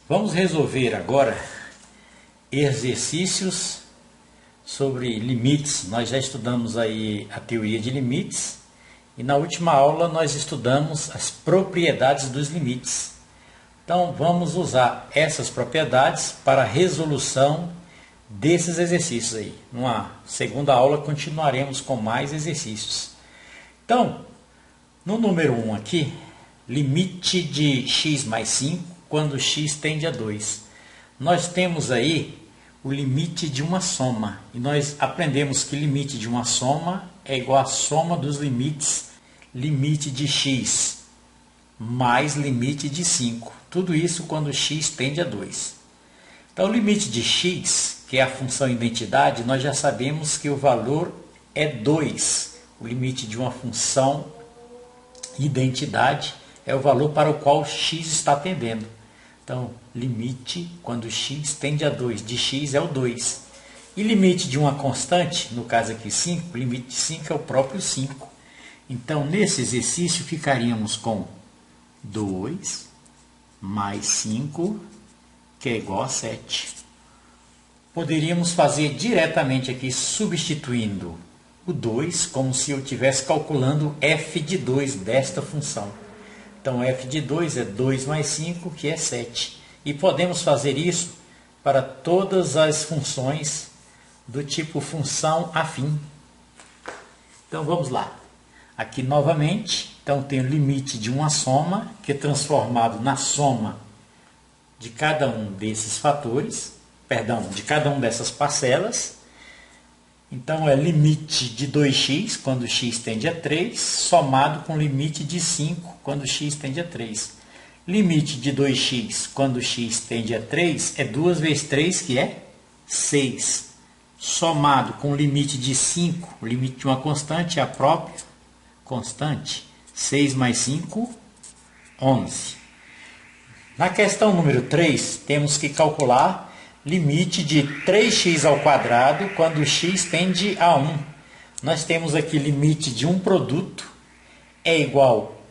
Vamos resolver agora exercícios sobre limites. Nós já estudamos aí a teoria de limites e na última aula nós estudamos as propriedades dos limites. Então vamos usar essas propriedades para a resolução desses exercícios aí. Numa segunda aula continuaremos com mais exercícios. Então, no número 1 aqui, limite de x mais 5 quando x tende a 2. Nós temos aí o limite de uma soma. E nós aprendemos que limite de uma soma é igual à soma dos limites, limite de x mais limite de 5. Tudo isso quando x tende a 2. Então, o limite de x, que é a função identidade, nós já sabemos que o valor é 2. O limite de uma função identidade é o valor para o qual x está tendendo. Então, limite, quando x tende a 2, de x é o 2. E limite de uma constante, no caso aqui 5, o limite de 5 é o próprio 5. Então, nesse exercício, ficaríamos com 2 mais 5, que é igual a 7. Poderíamos fazer diretamente aqui, substituindo o 2, como se eu estivesse calculando f de 2 desta função. Então, f de 2 é 2 mais 5, que é 7. E podemos fazer isso para todas as funções do tipo função afim. Então, vamos lá. Aqui, novamente, então, tem o limite de uma soma, que é transformado na soma de cada um desses fatores, perdão, de cada uma dessas parcelas. Então, é limite de 2x, quando x tende a 3, somado com limite de 5, quando x tende a 3. Limite de 2x, quando x tende a 3, é 2 vezes 3, que é 6. Somado com limite de 5, o limite de uma constante é a própria constante. 6 mais 5, 11. Na questão número 3, temos que calcular limite de 3x ao quadrado quando x tende a 1. Nós temos aqui limite de um produto é igual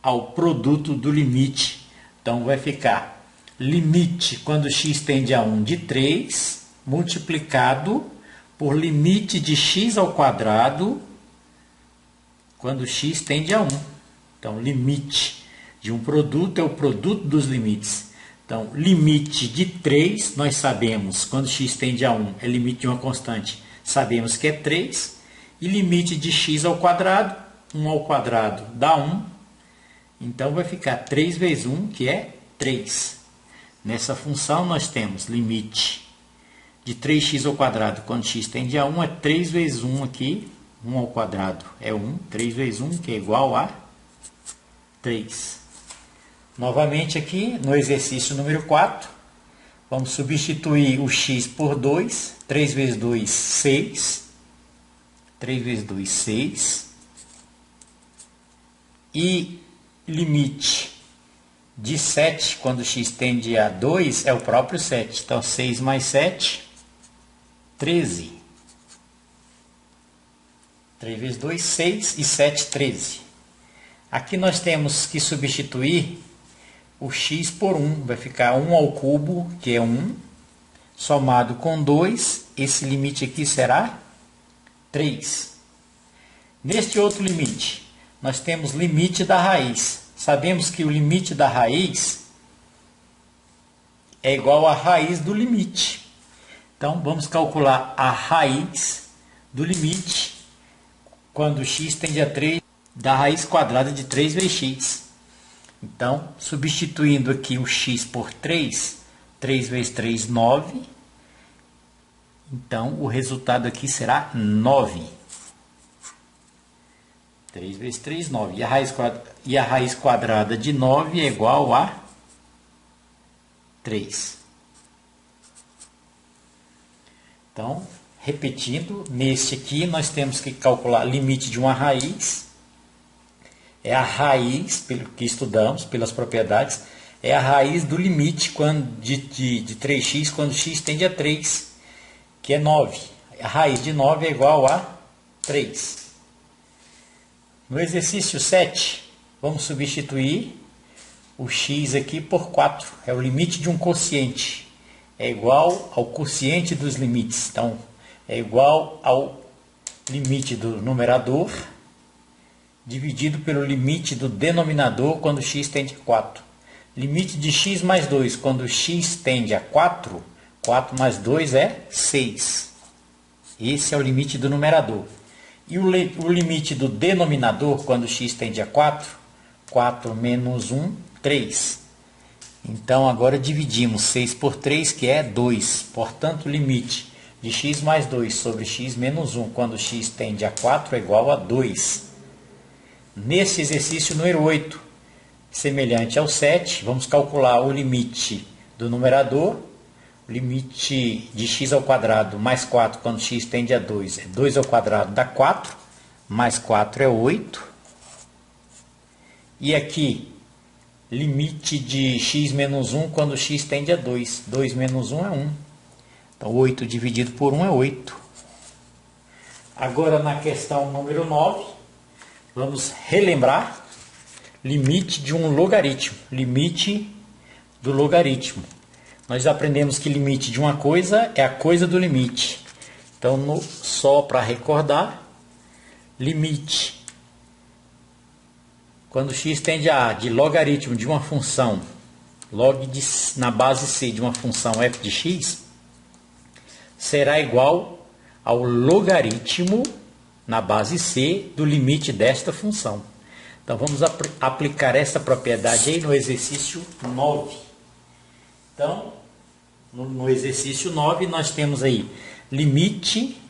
ao produto do limite. Então, vai ficar limite quando x tende a 1 de 3, multiplicado por limite de x ao quadrado quando x tende a 1. Então, limite de um produto é o produto dos limites. Então, limite de 3, nós sabemos, quando x tende a 1, é limite de uma constante, sabemos que é 3. E limite de x ao quadrado, 1 ao quadrado dá 1. Então, vai ficar 3 vezes 1, que é 3. Nessa função, nós temos limite de 3x ao quadrado, quando x tende a 1, é 3 vezes 1 aqui, 1 ao quadrado é 1, 3 vezes 1, que é igual a 3. Novamente aqui, no exercício número 4, vamos substituir o x por 2. 3 vezes 2, 6. 3 vezes 2, 6. E limite de 7, quando x tende a 2, é o próprio 7. Então, 6 mais 7, 13. 3 vezes 2, 6 e 7, 13. Aqui nós temos que substituir o x por 1, vai ficar 1 ao cubo, que é 1, somado com 2, esse limite aqui será 3. Neste outro limite, nós temos limite da raiz. Sabemos que o limite da raiz é igual à raiz do limite. Então, vamos calcular a raiz do limite quando x tende a 3 da raiz quadrada de 3 vezes x. Então, substituindo aqui o x por 3, 3 vezes 3, 9. Então, o resultado aqui será 9. 3 vezes 3, 9. E a raiz quadrada de 9 é igual a 3. Então, repetindo, neste aqui nós temos que calcular limite de uma raiz. É a raiz, pelo que estudamos, pelas propriedades, é a raiz do limite de 3x quando x tende a 3, que é 9. A raiz de 9 é igual a 3. No exercício 7, vamos substituir o x aqui por 4. É o limite de um quociente. É igual ao quociente dos limites. Então, é igual ao limite do numerador dividido pelo limite do denominador quando x tende a 4. Limite de x mais 2 quando x tende a 4, 4 mais 2 é 6. Esse é o limite do numerador. E o limite do denominador quando x tende a 4, 4 menos 1, 3. Então agora dividimos 6 por 3, que é 2. Portanto, o limite de x mais 2 sobre x menos 1 quando x tende a 4 é igual a 2. Nesse exercício número 8, semelhante ao 7, vamos calcular o limite do numerador. O limite de x ao quadrado mais 4 quando x tende a 2 é 2 ao quadrado dá 4, mais 4 é 8. E aqui, limite de x menos 1 quando x tende a 2. 2 menos 1 é 1. Então, 8 dividido por 1 é 8. Agora, na questão número 9, vamos relembrar limite de um logaritmo. Limite do logaritmo. Nós aprendemos que limite de uma coisa é a coisa do limite. Então, só para recordar, limite. Quando x tende a de logaritmo de uma função, na base c de uma função f de x, será igual ao logaritmo na base c do limite desta função. Então, vamos aplicar essa propriedade aí no exercício 9. Então, no exercício 9, nós temos aí limite,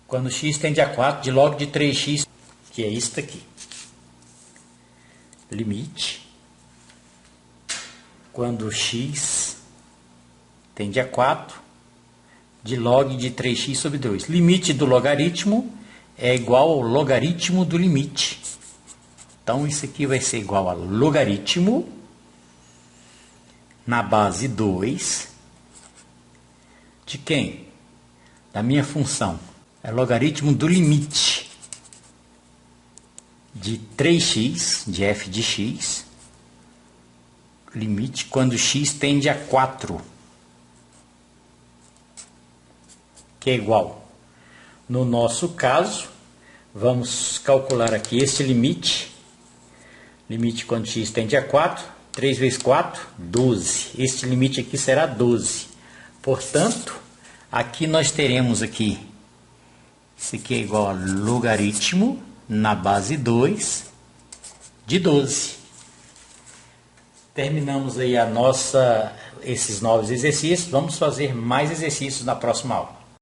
quando x tende a 4, de log de 3x, que é isto aqui. Limite, quando x tende a 4, de log de 3x sobre 2. Limite do logaritmo é igual ao logaritmo do limite. Então, isso aqui vai ser igual a logaritmo na base 2 de quem? Da minha função. É logaritmo do limite de 3x, de f de x, limite quando x tende a 4, que é igual. No nosso caso, vamos calcular aqui este limite. Limite quando x tende a 4, 3 vezes 4, 12. Este limite aqui será 12. Portanto, aqui nós teremos aqui, isso aqui é igual a logaritmo na base 2 de 12. Terminamos aí esses 9 exercícios. Vamos fazer mais exercícios na próxima aula.